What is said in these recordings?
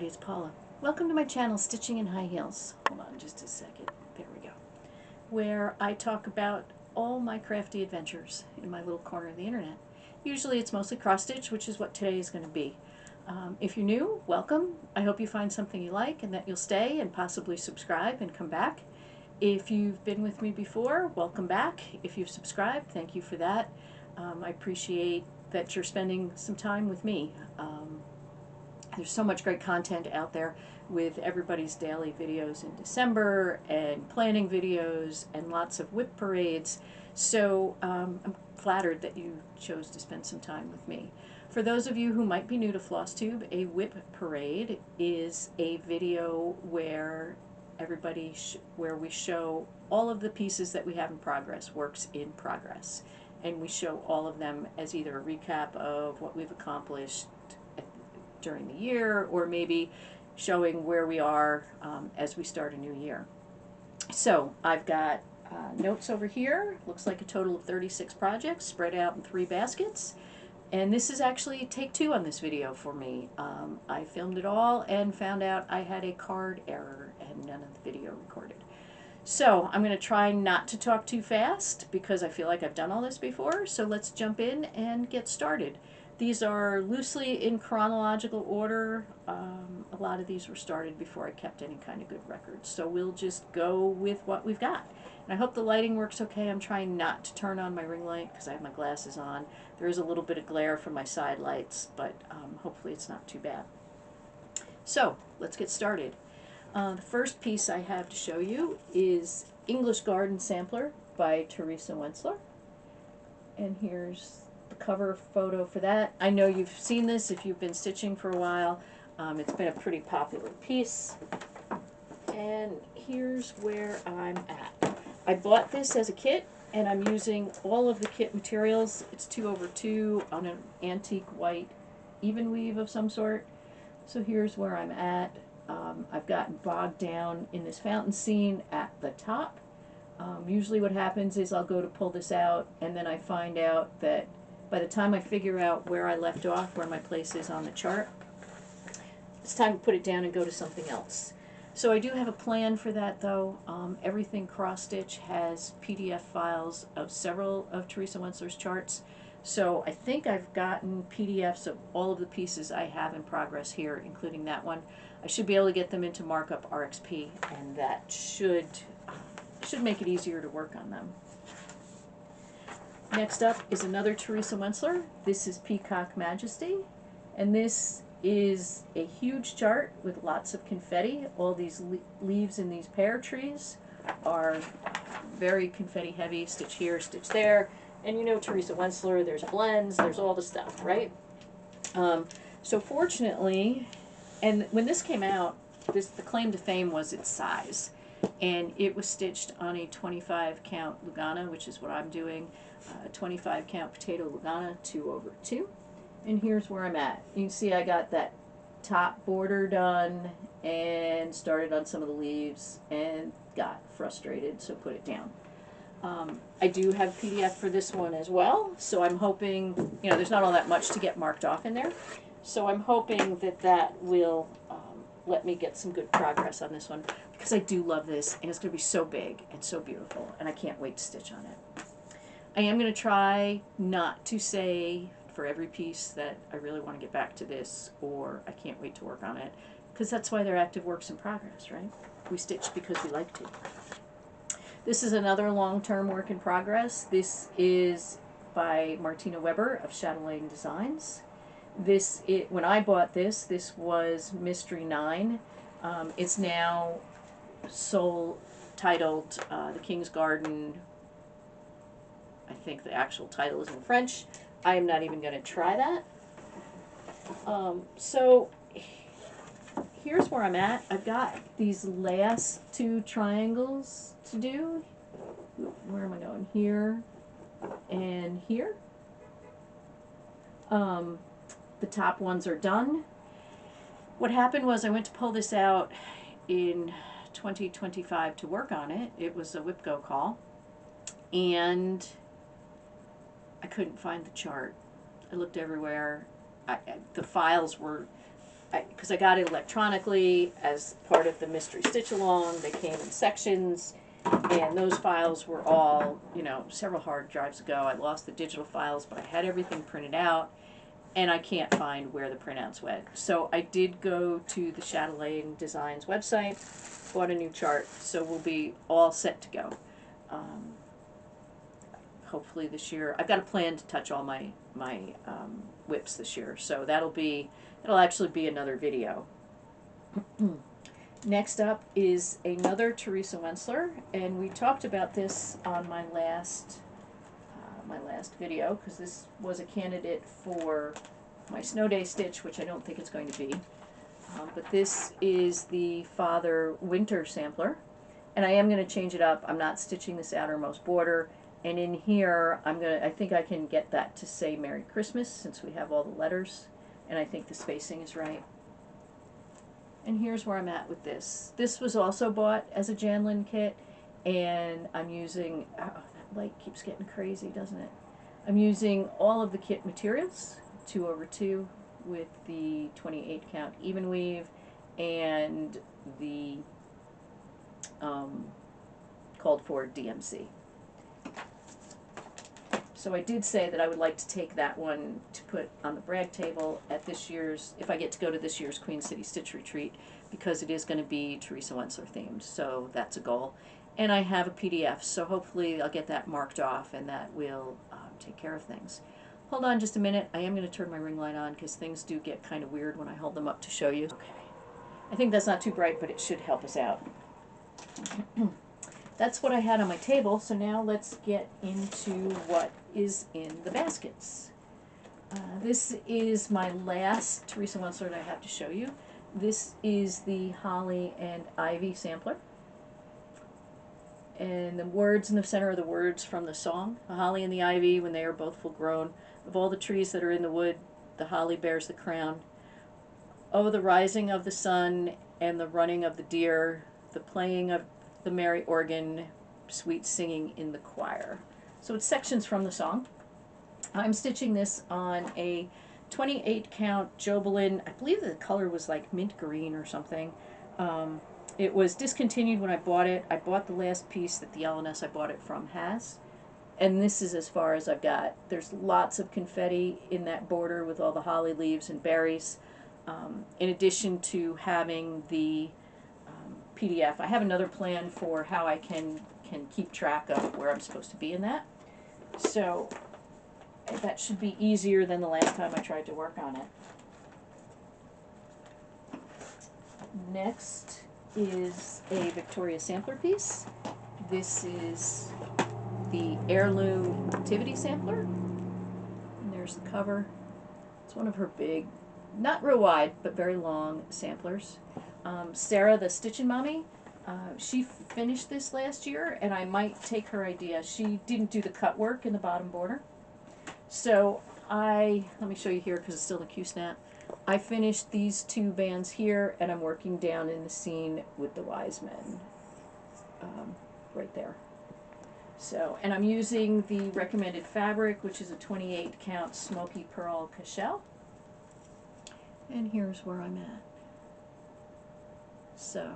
it's Paula. Welcome to my channel, Stitching in High Heels. Hold on just a second. There we go. Where I talk about all my crafty adventures in my little corner of the internet. Usually it's mostly cross stitch, which is what today is going to be. If you're new, welcome. I hope you find something you like and that you'll stay and possibly subscribe and come back. If you've been with me before, welcome back. If you've subscribed, thank you for that. I appreciate that you're spending some time with me. There's so much great content out there with everybody's daily videos in December and planning videos and lots of WIP parades. So I'm flattered that you chose to spend some time with me. For those of you who might be new to FlossTube, a WIP parade is a video where where we show all of the pieces that we have in progress, works in progress. And we show all of them as either a recap of what we've accomplished during the year, or maybe showing where we are as we start a new year. So I've got notes over here. Looks like a total of 36 projects spread out in 3 baskets. And this is actually take 2 on this video for me. I filmed it all and found out I had a card error and none of the video recorded. So I'm going to try not to talk too fast because I feel like I've done all this before. So let's jump in and get started. These are loosely in chronological order. A lot of these were started before I kept any kind of good records. So we'll just go with what we've got. And I hope the lighting works okay. I'm trying not to turn on my ring light because I have my glasses on. There is a little bit of glare from my side lights, but hopefully it's not too bad. So let's get started. The first piece I have to show you is English Garden Sampler by Theresa Wenzler. And here's the cover photo for that. I know you've seen this if you've been stitching for a while. It's been a pretty popular piece. And here's where I'm at. I bought this as a kit, and I'm using all of the kit materials. It's 2/2 on an antique white even weave of some sort. So here's where I'm at. I've gotten bogged down in this fountain scene at the top. Usually what happens is I'll go to pull this out, and then I find out that by the time I figure out where I left off, where my place is on the chart, it's time to put it down and go to something else. So I do have a plan for that, though. Everything Cross Stitch has PDF files of several of Theresa Wenzler's charts. So I think I've gotten PDFs of all of the pieces I have in progress here, including that one. I should be able to get them into Markup RXP, and that should make it easier to work on them. Next up is another Theresa Wenzler. This is Peacock Majesty, and this is a huge chart with lots of confetti. All these leaves in these pear trees are very confetti heavy. Stitch here, stitch there. And you know Theresa Wenzler, there's blends, there's all the stuff, right? So fortunately, and when this came out, the claim to fame was its size. And it was stitched on a 25 count Lugana, which is what I'm doing. 25 count potato Lugana 2/2. And here's where I'm at. You can see I got that top border done and started on some of the leaves and got frustrated, so put it down. I do have PDF for this one as well, so I'm hoping, you know, there's not all that much to get marked off in there. So I'm hoping that that will let me get some good progress on this one, because I do love this, and it's going to be so big and so beautiful, and I can't wait to stitch on it. I am going to try not to say for every piece that I really want to get back to this, or I can't wait to work on it, because that's why they're active works in progress, right? We stitch because we like to. This is another long-term work in progress. This is by Martina Weber of Chatelaine Designs. When I bought this was Mystery 9. It's now titled The King's Garden. I think the actual title is in French. I am not even going to try that. So here's where I'm at. I've got these last 2 triangles to do. Where am I going? Here and here. The top ones are done. What happened was I went to pull this out in 2025 to work on it. It was a WIP Go call, and I couldn't find the chart. I looked everywhere. The files were because I got it electronically as part of the mystery stitch along. They came in sections, and those files were all, you know, several hard drives ago. I lost the digital files, but I had everything printed out, and I can't find where the printouts went. So I did go to the Chatelaine Designs website, bought a new chart, so we'll be all set to go. Hopefully this year. I've got a plan to touch all my WIPs this year, so it'll actually be another video. Next up is another Teresa Wentzler, and we talked about this on my last video, because this was a candidate for my snow day stitch, which I don't think it's going to be. But this is the Father Winter sampler, and I am going to change it up. I'm not stitching this outermost border. And in here, I think I can get that to say Merry Christmas, since we have all the letters, and I think the spacing is right. And here's where I'm at with this. This was also bought as a Janlin kit, and I'm using, oh, that light keeps getting crazy, doesn't it? I'm using all of the kit materials, 2/2, with the 28 count even weave, and the called for DMC. So I did say that I would like to take that one to put on the brag table at this year's, if I get to go to this year's Queen City Stitch Retreat, because it is going to be Teresa Wentzler themed, so that's a goal. And I have a PDF, so hopefully I'll get that marked off, and that will take care of things. Hold on just a minute. I am going to turn my ring light on, because things do get kind of weird when I hold them up to show you. Okay. I think that's not too bright, but it should help us out. That's what I had on my table, so now let's get into what is in the baskets. This is my last Teresa Wentzler that I have to show you. This is the Holly and Ivy sampler. And the words in the center are the words from the song, the Holly and the Ivy, when they are both full grown. Of all the trees that are in the wood, the holly bears the crown. Oh, the rising of the sun and the running of the deer, the playing of the merry organ, sweet singing in the choir. So it's sections from the song. I'm stitching this on a 28 count Jobelin. I believe the color was like mint green or something. It was discontinued when I bought it. I bought the last piece that the LNS I bought it from has. And this is as far as I've got. There's lots of confetti in that border with all the holly leaves and berries. In addition to having the PDF. I have another plan for how I can keep track of where I'm supposed to be in that. So that should be easier than the last time I tried to work on it. Next is a Victoria sampler piece. This is the Heirloom Nativity sampler. And there's the cover. It's one of her big, not real wide, but very long samplers. Sarah, the Stitchin' Mommy, she finished this last year, and I might take her idea. She didn't do the cut work in the bottom border. So let me show you here because it's still in the Q-snap. I finished these two bands here, and I'm working down in the scene with the wise men, right there. So, and I'm using the recommended fabric, which is a 28 count Smoky Pearl Cashel. And here's where I'm at. So,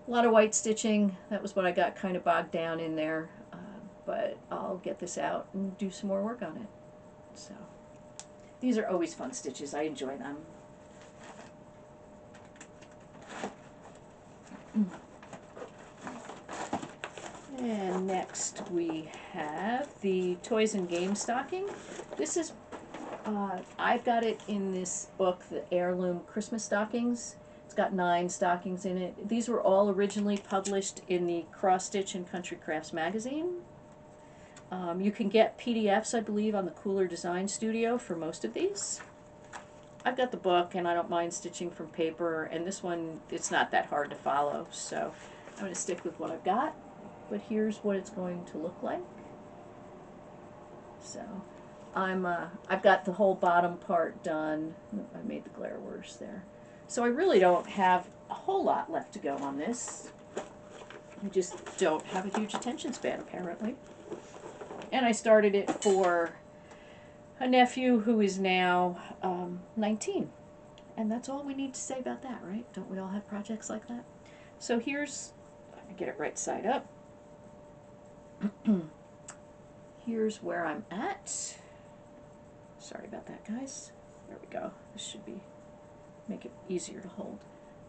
a lot of white stitching. That was what I got kind of bogged down in there. But I'll get this out and do some more work on it. So, these are always fun stitches. I enjoy them. And next we have the Toys and Games stocking. This is, I've got it in this book, the Heirloom Christmas Stockings. It's got 9 stockings in it. These were all originally published in the Cross Stitch and Country Crafts magazine. You can get PDFs, I believe, on the Cooler Design Studio for most of these. I've got the book, and I don't mind stitching from paper, and this one, it's not that hard to follow, so I'm going to stick with what I've got. But here's what it's going to look like. So I've got the whole bottom part done. I made the glare worse there. So I really don't have a whole lot left to go on this. I just don't have a huge attention span, apparently. And I started it for a nephew who is now 19. And that's all we need to say about that, right? Don't we all have projects like that? So here's, let me get it right side up. Here's where I'm at. Sorry about that, guys. There we go. This should be, make it easier to hold.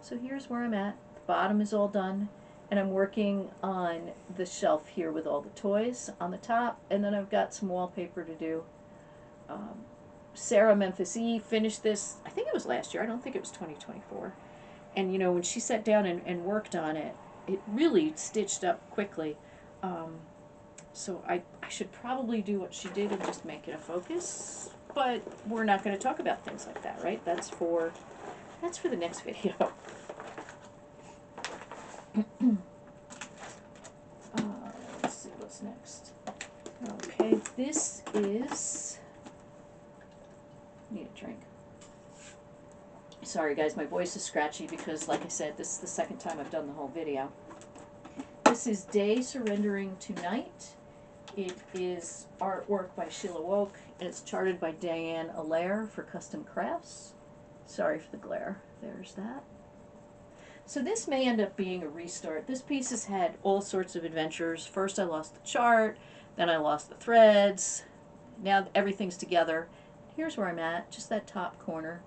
So here's where I'm at. The bottom is all done, and I'm working on the shelf here with all the toys on the top, and then I've got some wallpaper to do. Sarah Memphis E finished this, I think it was last year, I don't think it was 2024. And you know, when she sat down and worked on it, it really stitched up quickly. So I should probably do what she did and just make it a focus, but we're not going to talk about things like that, right? That's for the next video. Let's see what's next. Okay, this is, need a drink. Sorry guys, my voice is scratchy because, like I said, this is the second time I've done the whole video. This is Day Surrendering to Night. It is artwork by Sheila Woke, and it's charted by Diane Allaire for Custom Crafts. Sorry for the glare. There's that. So this may end up being a restart. This piece has had all sorts of adventures. First I lost the chart, then I lost the threads. Now everything's together. Here's where I'm at, just that top corner.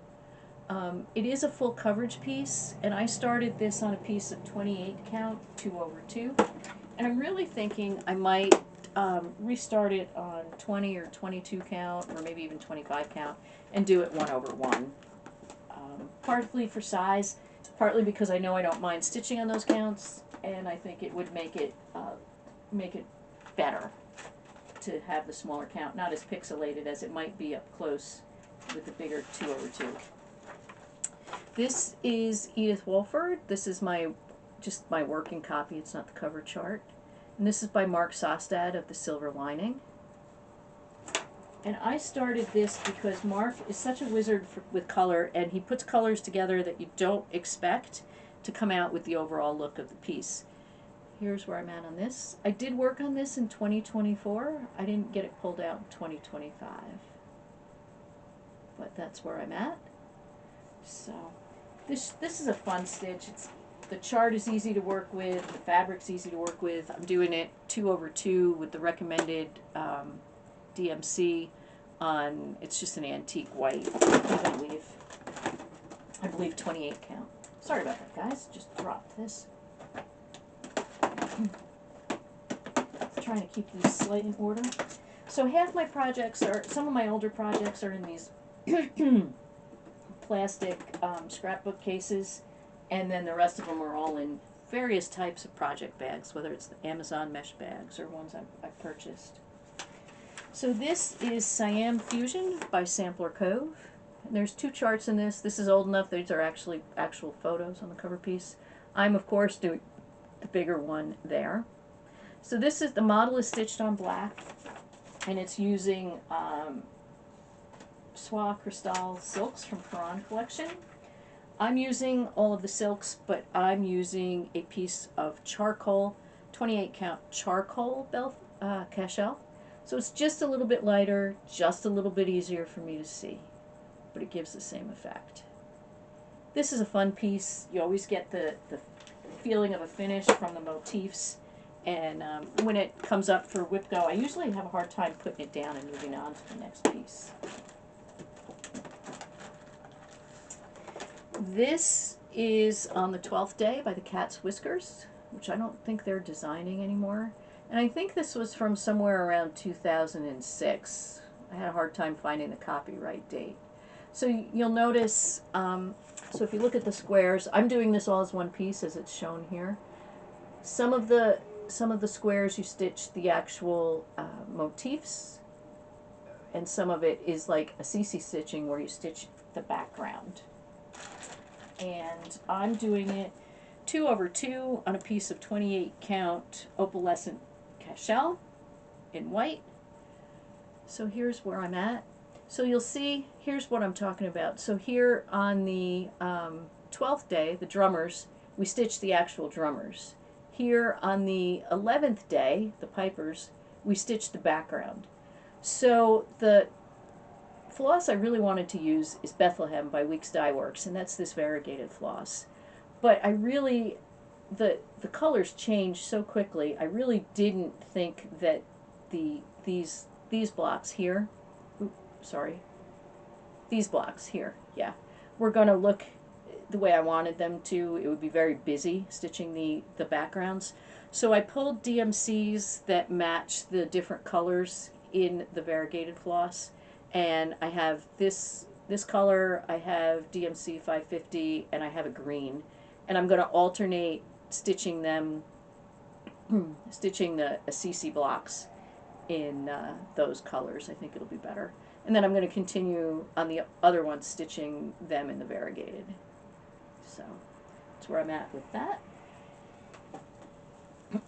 It is a full coverage piece, and I started this on a piece of 28 count, 2/2. And I'm really thinking I might restart it on 20 or 22 count, or maybe even 25 count, and do it 1/1. Partly for size, partly because I know I don't mind stitching on those counts, and I think it would make it better to have the smaller count, not as pixelated as it might be up close with the bigger 2/2. This is Edith Wolford. This is just my working copy. It's not the cover chart. And this is by Mark Sostad of The Silver Lining. And I started this because Mark is such a wizard with color, and he puts colors together that you don't expect to come out with the overall look of the piece. Here's where I'm at on this. I did work on this in 2024. I didn't get it pulled out in 2025. But that's where I'm at. So this is a fun stitch. The chart is easy to work with, the fabric's easy to work with. I'm doing it 2/2 with the recommended DMC on, it's just an antique white, even weave. I believe 28 count. Sorry about that, guys. Just dropped this. Trying to keep these slight in order. So half my projects are, some of my older projects are in these plastic scrapbook cases, and then the rest of them are all in various types of project bags, whether it's the Amazon mesh bags or ones I've purchased. So this is Siam Fusion by Sampler Cove. And there's 2 charts in this. This is old enough, these are actually actual photos on the cover piece. I'm of course doing the bigger one there. So this is, the model is stitched on black, and it's using Soie Cristal silks from Quran collection. I'm using all of the silks, but I'm using a piece of charcoal, 28 count charcoal cachel. So it's just a little bit lighter, just a little bit easier for me to see, but it gives the same effect. This is a fun piece. You always get the feeling of a finish from the motifs, and when it comes up for WIP go, I usually have a hard time putting it down and moving on to the next piece. This is On the 12th Day by the Cat's Whiskers, which I don't think they're designing anymore. And I think this was from somewhere around 2006. I had a hard time finding the copyright date. So you'll notice, so if you look at the squares, I'm doing this all as one piece as it's shown here. Some of the squares you stitch the actual motifs, and some of it is like a CC stitching where you stitch the background. And I'm doing it 2/2 on a piece of 28 count opalescent cachel in white. So here's where I'm at. So you'll see, here's what I'm talking about. So here on the 12th day, the drummers, we stitched the actual drummers. Here on the 11th day, the pipers, we stitched the background. So the floss I really wanted to use is Bethlehem by Weeks Dye Works, and that's this variegated floss. But I really, the colors change so quickly. I really didn't think that these blocks here, these blocks here, yeah, were going to look the way I wanted them to. It would be very busy stitching the backgrounds. So I pulled DMCs that match the different colors in the variegated floss, and I have this color, I have DMC 550, and I have a green, and I'm going to alternate stitching them, stitching the CC blocks in those colors. I think it'll be better. And then I'm going to continue on the other ones stitching them in the variegated. So that's where I'm at with that.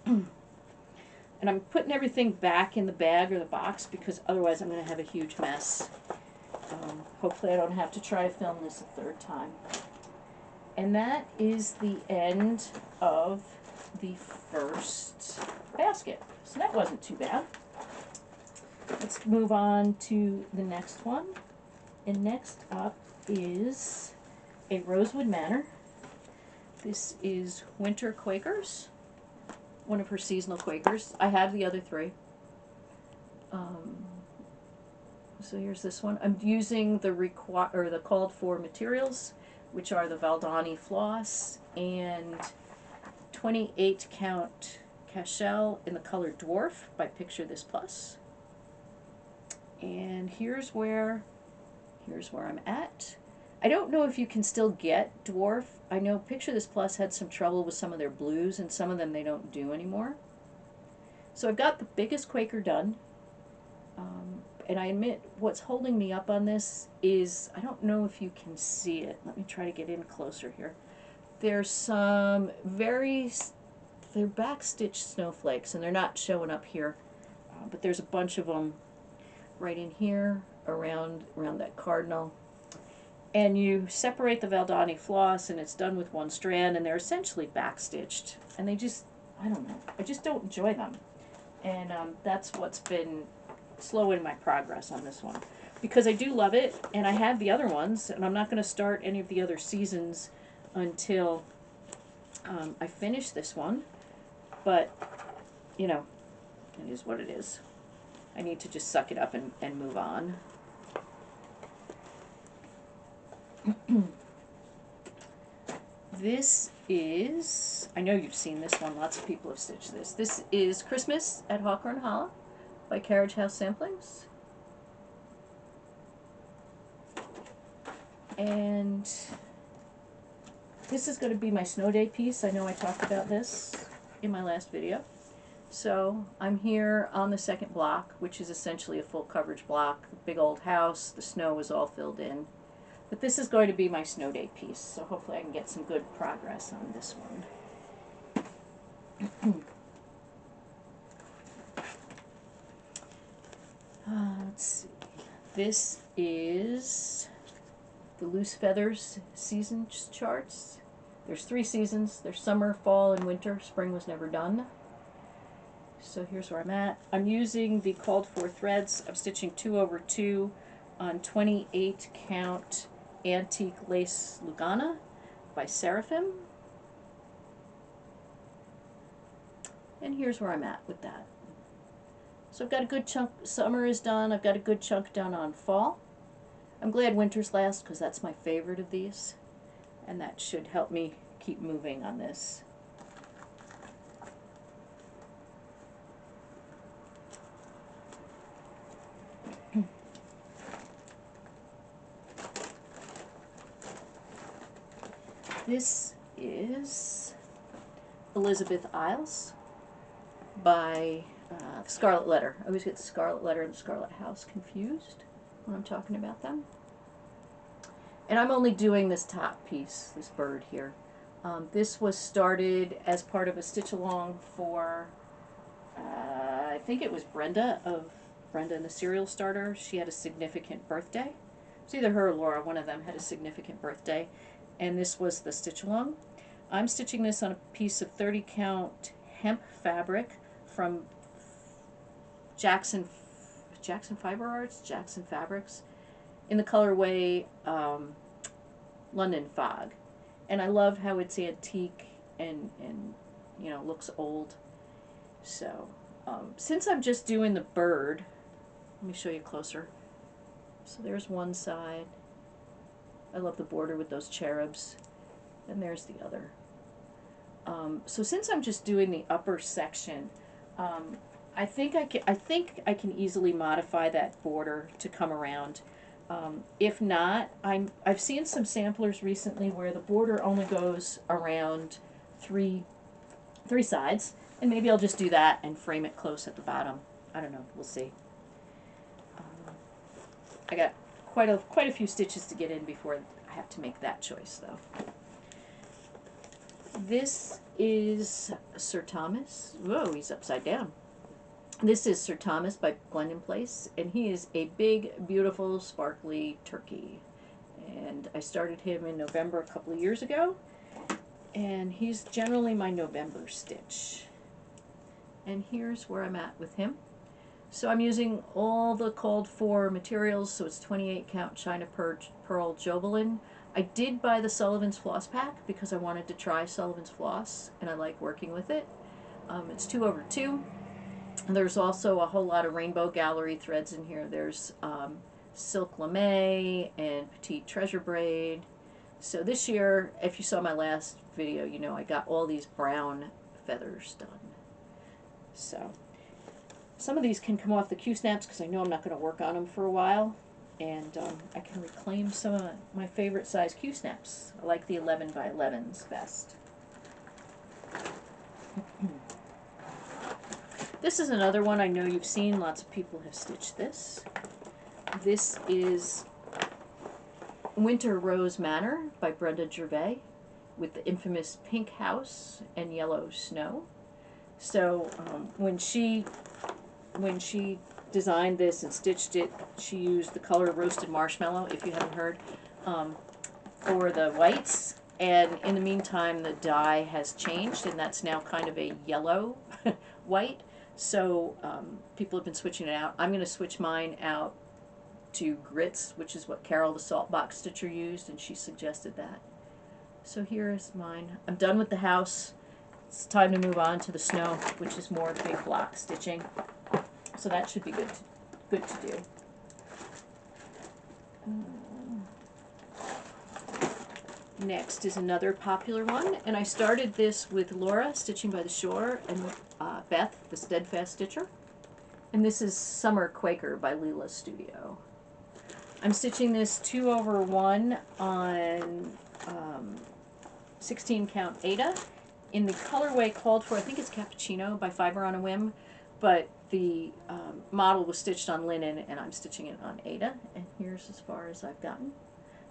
And I'm putting everything back in the bag or the box because otherwise I'm going to have a huge mess. Hopefully I don't have to try to film this a third time. And that is the end of the first basket. So that wasn't too bad. Let's move on to the next one. And next up is a Rosewood Manor. This is Winter Quakers, one of her seasonal Quakers. I have the other three. So here's this one. I'm using the called for materials, which are the Valdani floss and 28 count Cashel in the color Dwarf by Picture This Plus. And here's where I'm at. I don't know if you can still get Dwarf. I know Picture This Plus had some trouble with some of their blues, and some of them they don't do anymore. So I've got the biggest Quaker done. And I admit what's holding me up on this is, I don't know if you can see it. Let me try to get in closer here. There's some they're backstitched snowflakes, and they're not showing up here. But there's a bunch of them right in here around that cardinal. And you separate the Valdani floss, and it's done with one strand, and they're essentially backstitched. And they just, I don't know, I just don't enjoy them. And that's what's been slowing my progress on this one. Because I do love it, and I have the other ones, and I'm not going to start any of the other seasons until I finish this one. But, you know, it is what it is. I need to just suck it up and move on. This is, I know you've seen this one, lots of people have stitched this. This is Christmas at Hawthorne Hollow by Carriage House Samplings. And this is going to be my snow day piece. I know I talked about this in my last video. So I'm here on the second block, which is essentially a full coverage block. Big old house, the snow is all filled in. But this is going to be my snow day piece, so hopefully I can get some good progress on this one. Let's see. This is the Loose Feathers season charts. There's 3 seasons. There's summer, fall, and winter. Spring was never done. So here's where I'm at. I'm using the called for threads. I'm stitching 2/2 on 28 count Antique Lace Lugana by Seraphim. And here's where I'm at with that. So I've got a good chunk, summer is done, I've got a good chunk done on fall. I'm glad winter's last because that's my favorite of these. And that should help me keep moving on this. This is Elizabeth Isles by Scarlet Letter. I always get the Scarlet Letter and the Scarlet House confused when I'm talking about them. And I'm only doing this top piece, this bird here. This was started as part of a stitch along for, I think it was Brenda and the Serial Starter. She had a significant birthday. It's either her or Laura, one of them had a significant birthday. And this was the stitch along. I'm stitching this on a piece of 30 count hemp fabric from Jackson Fiber Arts, Jackson Fabrics. in the colorway London Fog. And I love how it's antique and you know, looks old. So, since I'm just doing the bird, let me show you closer. So there's one side. I love the border with those cherubs. And there's the other. So since I'm just doing the upper section, I think I can easily modify that border to come around. If not, I've seen some samplers recently where the border only goes around three sides, and maybe I'll just do that and frame it close at the bottom. I don't know. We'll see. I got quite a few stitches to get in before I have to make that choice, though. This is Sir Thomas. Whoa, he's upside down. This is Sir Thomas by Glendon Place, and he is a big, beautiful, sparkly turkey. And I started him in November a couple of years ago, and he's generally my November stitch. And here's where I'm at with him. So I'm using all the called for materials, so it's 28 count China Pearl Jovelin. I did buy the Sullivan's Floss Pack because I wanted to try Sullivan's Floss, and I like working with it. It's 2/2. And there's also a whole lot of Rainbow Gallery threads in here. There's Silk Lame and Petite Treasure Braid. So this year, if you saw my last video, you know I got all these brown feathers done. So some of these can come off the Q-snaps because I know I'm not going to work on them for a while. And I can reclaim some of my favorite size Q-snaps. I like the 11 by 11s best. This is another one I know you've seen. Lots of people have stitched this. This is Winter Rose Manor by Brenda Gervais with the infamous pink house and yellow snow. So when she designed this and stitched it, she used the color Roasted Marshmallow, if you haven't heard, for the whites. And in the meantime, the dye has changed, and that's now kind of a yellow white. So people have been switching it out. I'm going to switch mine out to grits, which is what Carol the Salt Box Stitcher used, and she suggested that. So here's mine. I'm done with the house. It's time to move on to the snow, which is more big block stitching. So that should be good to do. Next is another popular one, and I started this with Laura, Stitching by the Shore, and Beth, the Steadfast Stitcher. And this is Summer Quaker by Leela's Studio. I'm stitching this 2/1 on 16 count Ada in the colorway called for. I think it's Cappuccino by Fiber on a Whim, but the model was stitched on linen, and I'm stitching it on Ada. And here's as far as I've gotten.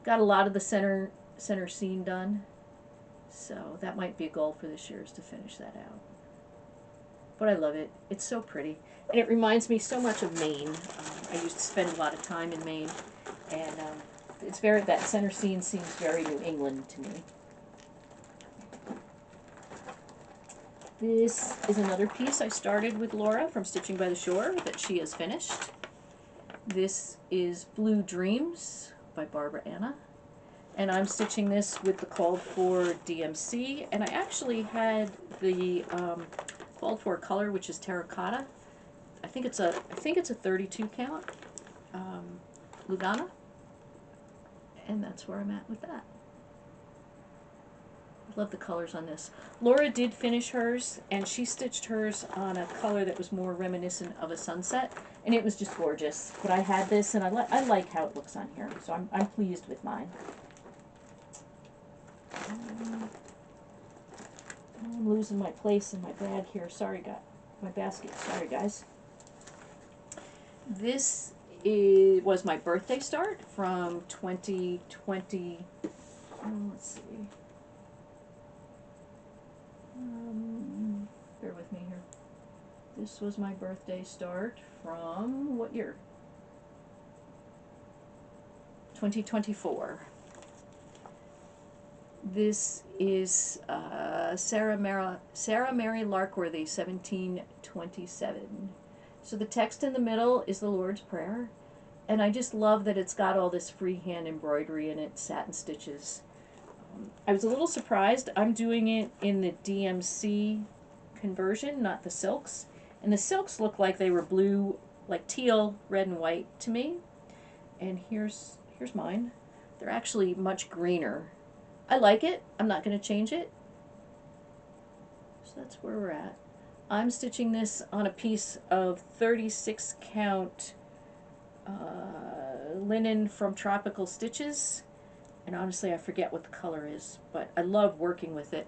Got a lot of the center seam done, so that might be a goal for this year, is to finish that out. But I love it. It's so pretty, and it reminds me so much of Maine. I used to spend a lot of time in Maine, and it's that center seam seems very New England to me. This is another piece I started with Laura from Stitching by the Shore that she has finished. This is Blue Dreams by Barbara Anna. And I'm stitching this with the called for DMC, and I actually had the called for color, which is terracotta. I think it's a 32 count Lugana, and that's where I'm at with that. I love the colors on this. Laura did finish hers, and she stitched hers on a color that was more reminiscent of a sunset, and it was just gorgeous. But I had this, and I like how it looks on here, so I'm pleased with mine. I'm losing my place in my bag here. Sorry, my basket. Sorry, guys. This was my birthday start from 2020. Let's see. Bear with me here. This was my birthday start from what year? 2024. This is Sarah Mary Larkworthy, 1727. So the text in the middle is the Lord's Prayer, and I just love that it's got all this freehand embroidery in it, satin stitches. I was a little surprised. I'm doing it in the DMC conversion, not the silks. And the silks look like they were blue, like teal, red, and white to me. And here's mine. They're actually much greener. I like it. I'm not going to change it. So that's where we're at. I'm stitching this on a piece of 36 count linen from Tropical Stitches. And honestly, I forget what the color is, but I love working with it.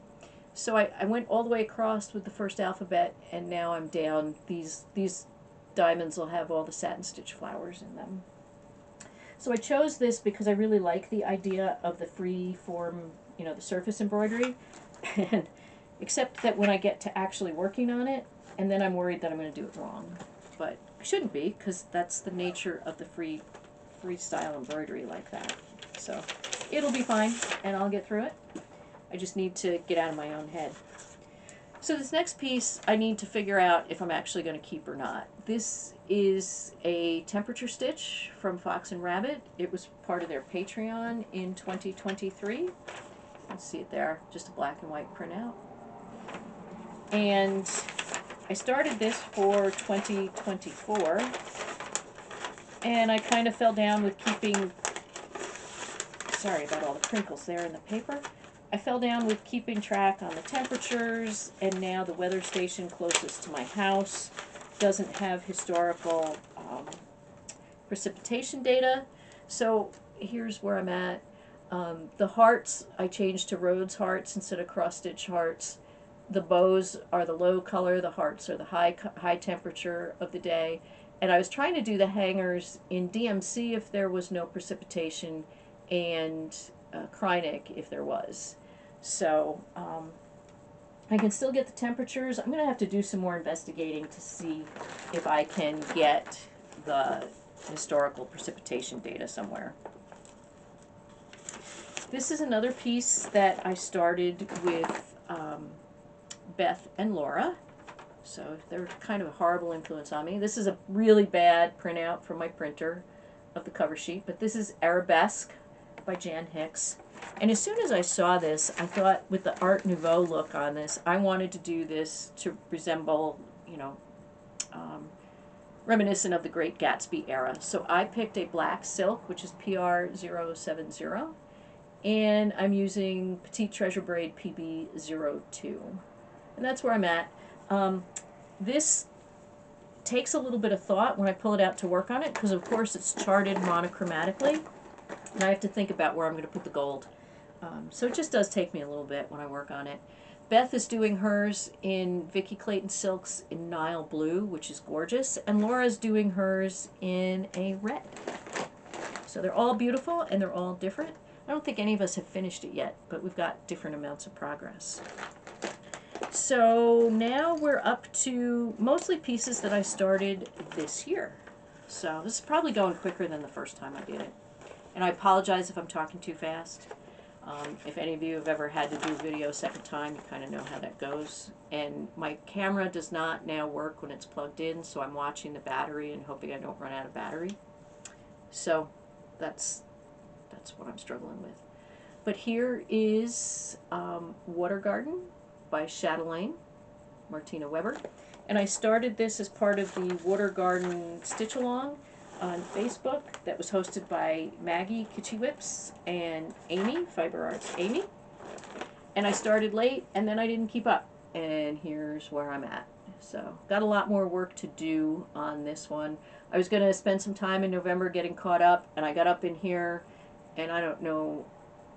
So I went all the way across with the first alphabet, and now I'm down. These diamonds will have all the satin stitch flowers in them. So I chose this because I really like the idea of the free form, you know, the surface embroidery. And except that when I get to actually working on it, and then I'm worried that I'm going to do it wrong. But I shouldn't be, because that's the nature of the freestyle embroidery like that. So it'll be fine, and I'll get through it. I just need to get out of my own head. So this next piece, I need to figure out if I'm actually going to keep or not. This is a temperature stitch from Fox and Rabbit. It was part of their Patreon in 2023. You can see it there, just a black and white printout. And I started this for 2024, and I kind of fell down with keeping, sorry about all the crinkles there in the paper. I fell down with keeping track on the temperatures, and now the weather station closest to my house doesn't have historical precipitation data. So here's where I'm at. The hearts, I changed to Rhodes hearts instead of cross-stitch hearts. The bows are the low color, the hearts are the high temperature of the day. And I was trying to do the hangers in DMC if there was no precipitation, and Krynic if there was. So I can still get the temperatures. I'm going to have to do some more investigating to see if I can get the historical precipitation data somewhere. This is another piece that I started with Beth and Laura. So they're kind of a horrible influence on me. This is a really bad printout from my printer of the cover sheet, but this is Arabesque by Jan Hicks. And as soon as I saw this, I thought with the Art Nouveau look on this, I wanted to do this to resemble, you know, reminiscent of the Great Gatsby era. So I picked a black silk, which is PR070, and I'm using Petite Treasure Braid PB02. And that's where I'm at. This takes a little bit of thought when I pull it out to work on it, because of course it's charted monochromatically, and I have to think about where I'm going to put the gold. So it just does take me a little bit when I work on it. Beth is doing hers in Vicky Clayton Silks in Nile Blue, which is gorgeous, and Laura's doing hers in a red. So they're all beautiful and they're all different. I don't think any of us have finished it yet, but we've got different amounts of progress. So now we're up to mostly pieces that I started this year. So this is probably going quicker than the first time I did it. And I apologize if I'm talking too fast. If any of you have ever had to do video a second time, you kind of know how that goes. And my camera does not now work when it's plugged in, so I'm watching the battery and hoping I don't run out of battery. So that's what I'm struggling with. But here is Water Garden by Chatelaine, Martina Weber. And I started this as part of the Water Garden Stitch Along on Facebook that was hosted by Maggie Kitschy Whips and Amy, Fiber Arts Amy. And I started late and then I didn't keep up. And here's where I'm at. So got a lot more work to do on this one. I was going to spend some time in November getting caught up, and I got up in here, and I don't know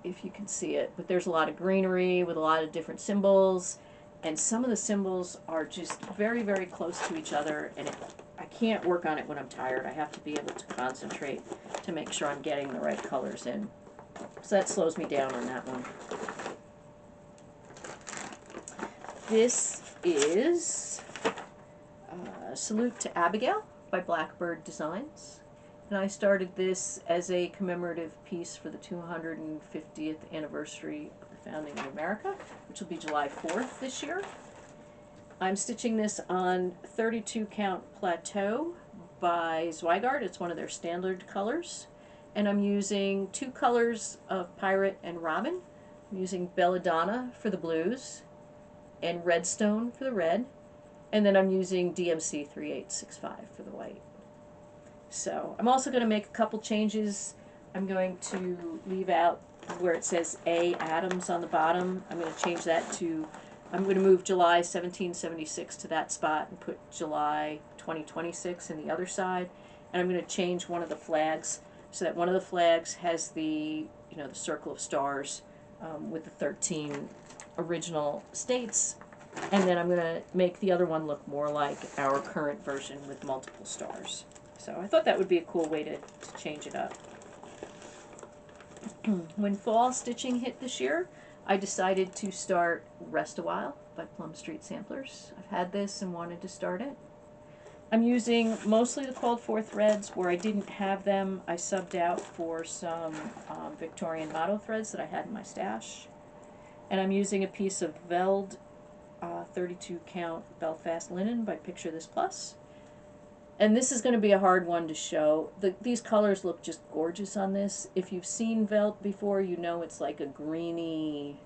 if you can see it, but there's a lot of greenery with a lot of different symbols, and some of the symbols are just very, very close to each other, and I can't work on it when I'm tired. I have to be able to concentrate to make sure I'm getting the right colors in. So that slows me down on that one. This is Salute to Abigail by Blackbird Designs. And I started this as a commemorative piece for the 250th anniversary of the founding of America, which will be July 4th this year. I'm stitching this on 32 count plateau by Zweigart. It's one of their standard colors. And I'm using 2 colors of Pirate and Robin. I'm using Belladonna for the blues and Redstone for the red. And then I'm using DMC 3865 for the white. So I'm also going to make a couple changes. I'm going to leave out where it says A Adams on the bottom. I'm going to change that to, I'm going to move July 1776 to that spot and put July 2026 in the other side. And I'm going to change one of the flags so that one of the flags has the, the circle of stars with the 13 original states. And then I'm going to make the other one look more like our current version with multiple stars. So I thought that would be a cool way to change it up. When fall stitching hit this year, I decided to start Rest a While by Plum Street Samplers. I've had this and wanted to start it. I'm using mostly the called for threads. Where I didn't have them, I subbed out for some Victorian motto threads that I had in my stash. And I'm using a piece of Veld 32 count Belfast linen by Picture This Plus. And this is going to be a hard one to show. These colors look just gorgeous on this. If you've seen Velt before, you know it's like a greeny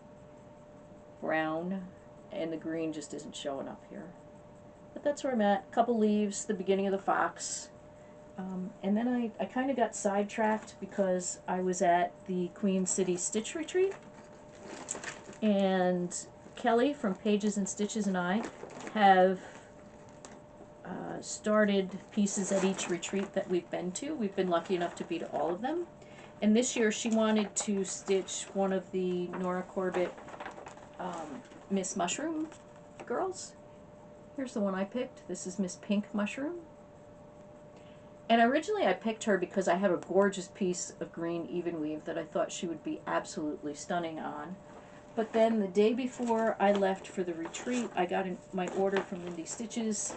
brown, and the green just isn't showing up here. But that's where I'm at. A couple leaves, the beginning of the fox. And then I kind of got sidetracked because I was at the Queen City Stitch Retreat. And Kelly from Pages and Stitches and I have started pieces at each retreat that we've been to. We've been lucky enough to be to all of them. And this year she wanted to stitch one of the Nora Corbett Miss Mushroom girls. Here's the one I picked. This is Miss Pink Mushroom. And originally I picked her because I have a gorgeous piece of green even weave that I thought she would be absolutely stunning on. But then the day before I left for the retreat, I got my order from Lindy Stitches,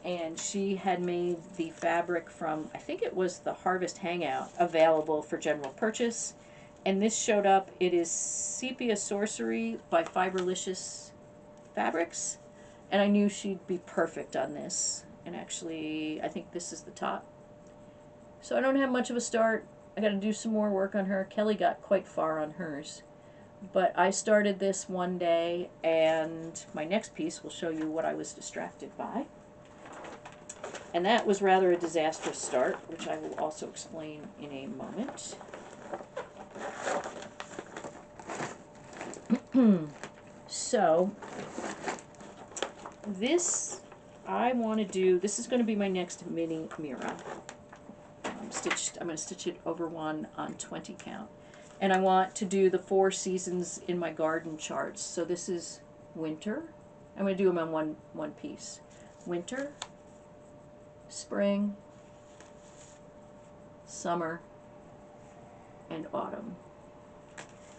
and she had made the fabric from, I think it was the Harvest Hangout, available for general purchase. And this showed up. It is Sepia Sorcery by Fiberlicious Fabrics. And I knew she'd be perfect on this. And actually, I think this is the top. So I don't have much of a start. I got to do some more work on her. Kelly got quite far on hers. But I started this one day, and my next piece will show you what I was distracted by. And that was rather a disastrous start, which I will also explain in a moment. So, this I want to do, this is going to be my next mini Mira. I'm going to stitch it over one on 20 count. And I want to do the 4 seasons in my garden charts. So this is winter. I'm going to do them on one piece. Winter, spring, summer, and autumn.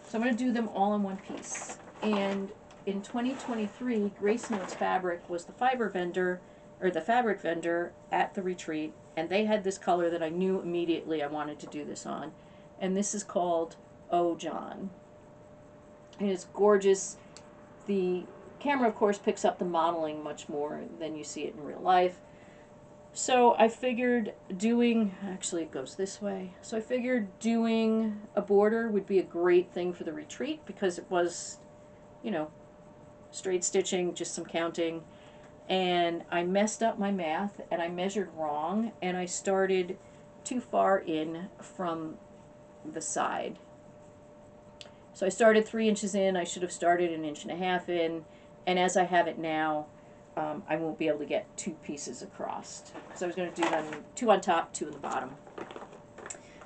So I'm going to do them all in one piece. And in 2023, Grace Notes Fabric was the fiber vendor, or the fabric vendor at the retreat, and they had this color that I knew immediately I wanted to do this on. And this is called Oh John. And it's gorgeous. The camera, of course, picks up the modeling much more than you see it in real life. So I figured doing, actually it goes this way, so I figured doing a border would be a great thing for the retreat because it was, straight stitching, just some counting. And I messed up my math and I measured wrong and I started too far in from the side. So I started 3 inches in, I should have started 1.5 inches in, and as I have it now, I won't be able to get 2 pieces across. So I was going to do them 2 on top, 2 on the bottom.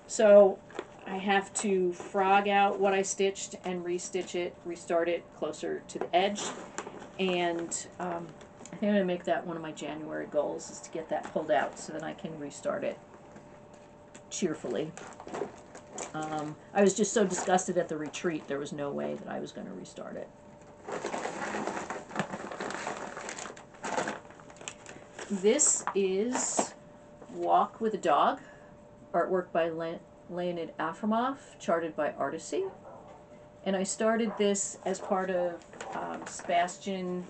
So I have to frog out what I stitched and restitch it, restart it closer to the edge. And I think I'm going to make that one of my January goals, is to get that pulled out so that I can restart it cheerfully. I was just so disgusted at the retreat, there was no way that I was going to restart it. This is Walk with a Dog, artwork by Leonid Afromov, charted by Artisy. And I started this as part of Sebastian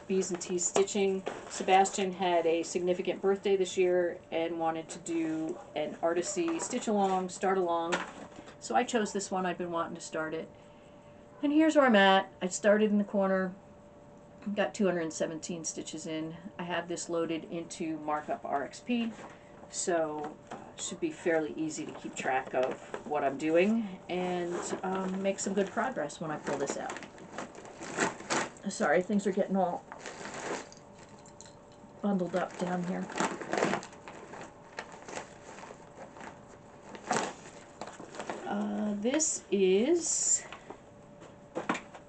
Bees and Tees Stitching. Sebastian had a significant birthday this year and wanted to do an artisty stitch along, start along. So I chose this one. I've been wanting to start it. And here's where I'm at. I started in the corner, got 217 stitches in. I have this loaded into Markup RXP, so should be fairly easy to keep track of what I'm doing and make some good progress when I pull this out. Sorry, things are getting all bundled up down here. This is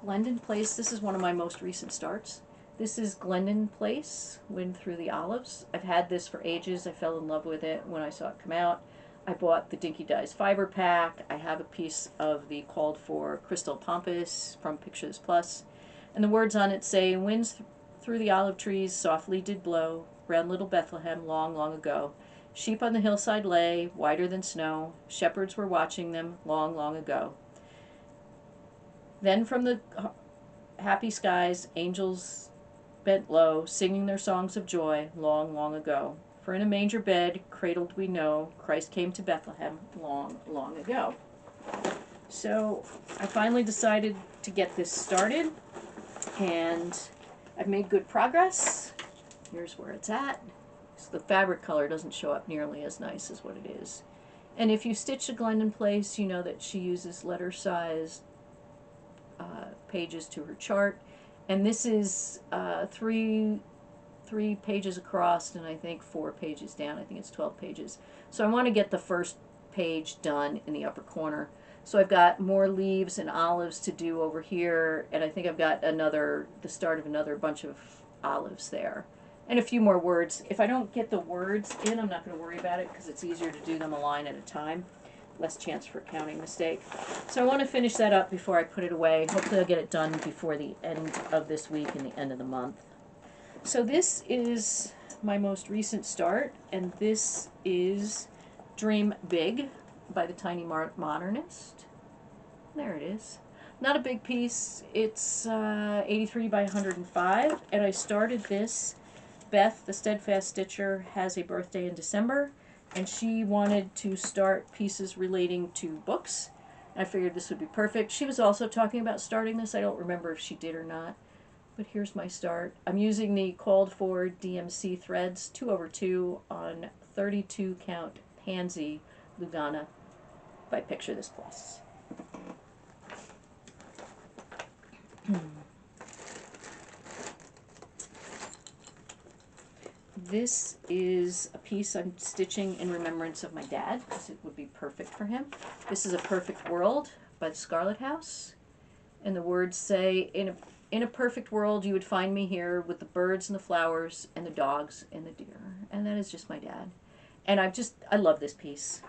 Glendon Place. This is one of my most recent starts. This is Glendon Place, Wind Through the Olives. I've had this for ages. I fell in love with it when I saw it come out. I bought the Dinky Dyes fiber pack. I have a piece of the called for Crystal Pampas from Pictures Plus. And the words on it say, winds through the olive trees softly did blow, round little Bethlehem long, long ago. Sheep on the hillside lay, whiter than snow. Shepherds were watching them long, long ago. Then from the happy skies, angels bent low, singing their songs of joy long, long ago. For in a manger bed, cradled we know, Christ came to Bethlehem long, long ago. So I finally decided to get this started, and I've made good progress. Here's where it's at. So the fabric color doesn't show up nearly as nice as what it is. And if you stitch a Glendon Place, you know that she uses letter size pages to her chart. And this is three pages across and I think 4 pages down. I think it's 12 pages. So I want to get the first page done in the upper corner. So I've got more leaves and olives to do over here, and I think I've got the start of another bunch of olives there. And a few more words. If I don't get the words in, I'm not going to worry about it because it's easier to do them a line at a time. Less chance for counting mistake. So I want to finish that up before I put it away. Hopefully I'll get it done before the end of this week and the end of the month. So this is my most recent start, and this is Dream Big by the Tiny Modernist. There it is. Not a big piece. It's 83 by 105, and I started this. Beth, the Steadfast Stitcher, has a birthday in December, and she wanted to start pieces relating to books. I figured this would be perfect. She was also talking about starting this. I don't remember if she did or not, but here's my start. I'm using the called for DMC threads 2/2 on 32 count Pansy Lugana by Picture This Plus. This is a piece I'm stitching in remembrance of my dad, because it would be perfect for him. This is A Perfect World by the Scarlet House. And the words say, in a perfect world, you would find me here with the birds and the flowers and the dogs and the deer. And that is just my dad. And I love this piece.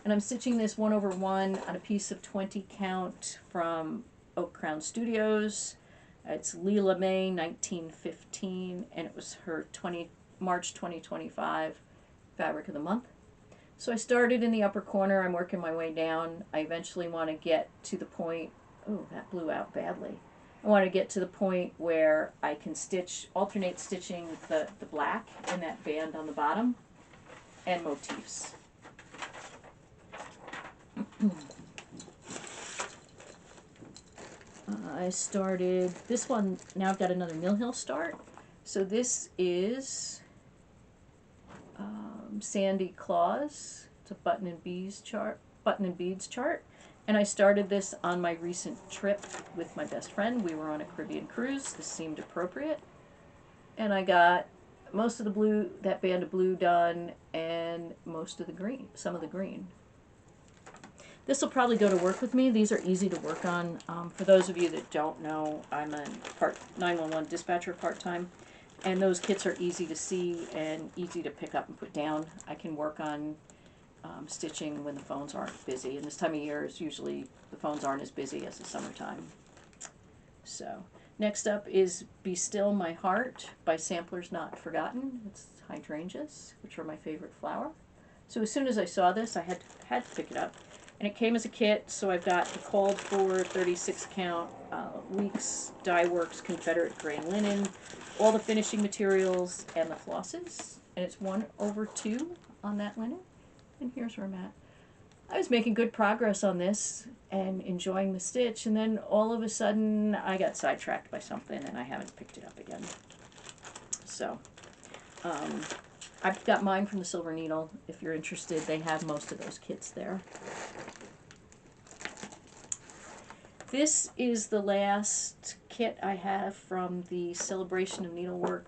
And I'm stitching this 1/1 on a piece of 20 count from Oak Crown Studios. It's Leela May 1915, and it was her March 2025 fabric of the month. So I started in the upper corner. I'm working my way down. I eventually want to get to the point, oh, that blew out badly. I want to get to the point where I can alternate stitching the black and that band on the bottom and motifs. I started this one. Now I've got another Mill Hill start. So this is Sandy Claus. It's a button and beads chart, and I started this on my recent trip with my best friend. We were on a Caribbean cruise. This seemed appropriate, and I got most of the blue, that band of blue done, and most of the green, some of the green. This will probably go to work with me. These are easy to work on. For those of you that don't know, I'm a 911 dispatcher part-time, and those kits are easy to see and easy to pick up and put down. I can work on stitching when the phones aren't busy, and this time of year is usually the phones aren't as busy as the summertime. So next up is Be Still My Heart by Samplers Not Forgotten. It's hydrangeas, which are my favorite flower. So as soon as I saw this, I had to pick it up. And it came as a kit, so I've got the called for 36 count Weeks Dye Works Confederate grain linen, all the finishing materials, and the flosses. And it's 1/2 on that linen. And here's where I'm at. I was making good progress on this and enjoying the stitch, and then all of a sudden I got sidetracked by something and I haven't picked it up again. So I've got mine from the Silver Needle. If you're interested, they have most of those kits there. This is the last kit I have from the Celebration of Needlework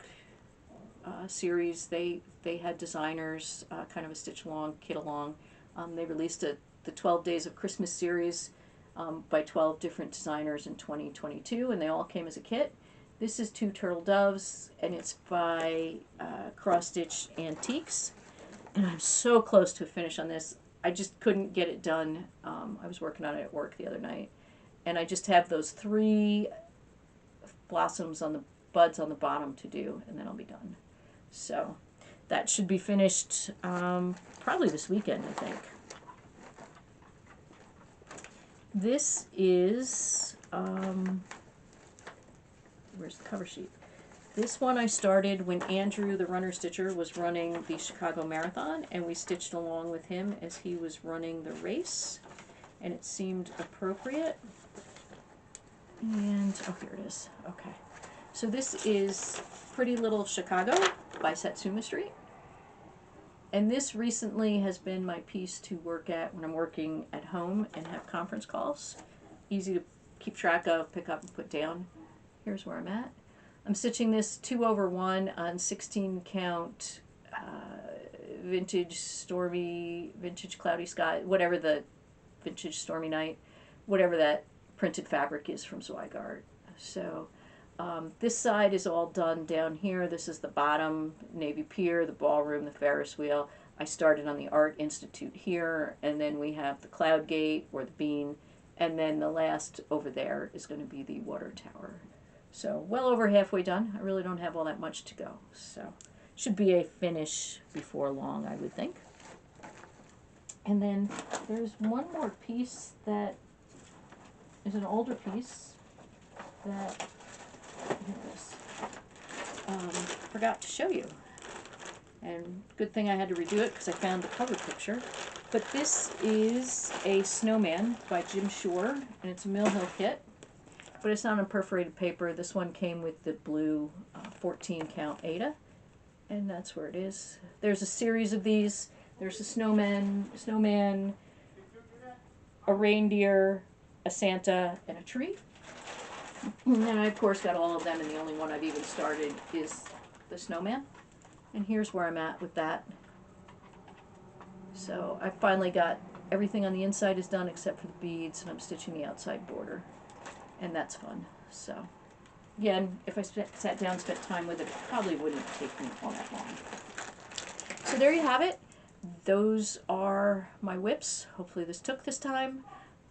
series. They had designers, kind of a stitch along, kit along. They released the 12 Days of Christmas series by 12 different designers in 2022, and they all came as a kit. This is 2 Turtle Doves, and it's by Cross Stitch Antiques. And I'm so close to a finish on this. I just couldn't get it done. I was working on it at work the other night. And I just have those 3 blossoms on the buds on the bottom to do, and then I'll be done. So that should be finished probably this weekend, I think. This is, where's the cover sheet? This one I started when Andrew, the runner stitcher, was running the Chicago Marathon, and we stitched along with him as he was running the race, and it seemed appropriate. And, oh, here it is. Okay. So this is Pretty Little Chicago by Satsuma Street. And this recently has been my piece to work at when I'm working at home and have conference calls. Easy to keep track of, pick up and put down. Here's where I'm at. I'm stitching this 2/1 on 16 count vintage stormy, vintage cloudy sky, whatever the vintage stormy night, whatever that printed fabric is from Zweigart. So this side is all done down here. This is the bottom, Navy Pier, the ballroom, the Ferris wheel. I started on the Art Institute here, and then we have the Cloud Gate or the Bean, and then the last over there is going to be the water tower. So well over halfway done. I really don't have all that much to go. So should be a finish before long, I would think. And then there's one more piece that is an older piece that forgot to show you. And good thing I had to redo it because I found the cover picture. But this is a snowman by Jim Shore, and it's a Mill Hill kit. But it's not on perforated paper. This one came with the blue 14 count Aida, and that's where it is. There's a series of these. There's a snowman, a reindeer, a Santa, and a tree. And I, of course, got all of them, and the only one I've even started is the snowman. And here's where I'm at with that. So I finally got everything on the inside is done except for the beads, and I'm stitching the outside border. And that's fun. So, again, if I sat down and spent time with it, it probably wouldn't take me all that long. So there you have it. Those are my WIPs. Hopefully this took this time.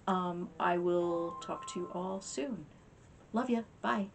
I will talk to you all soon. Love ya. Bye.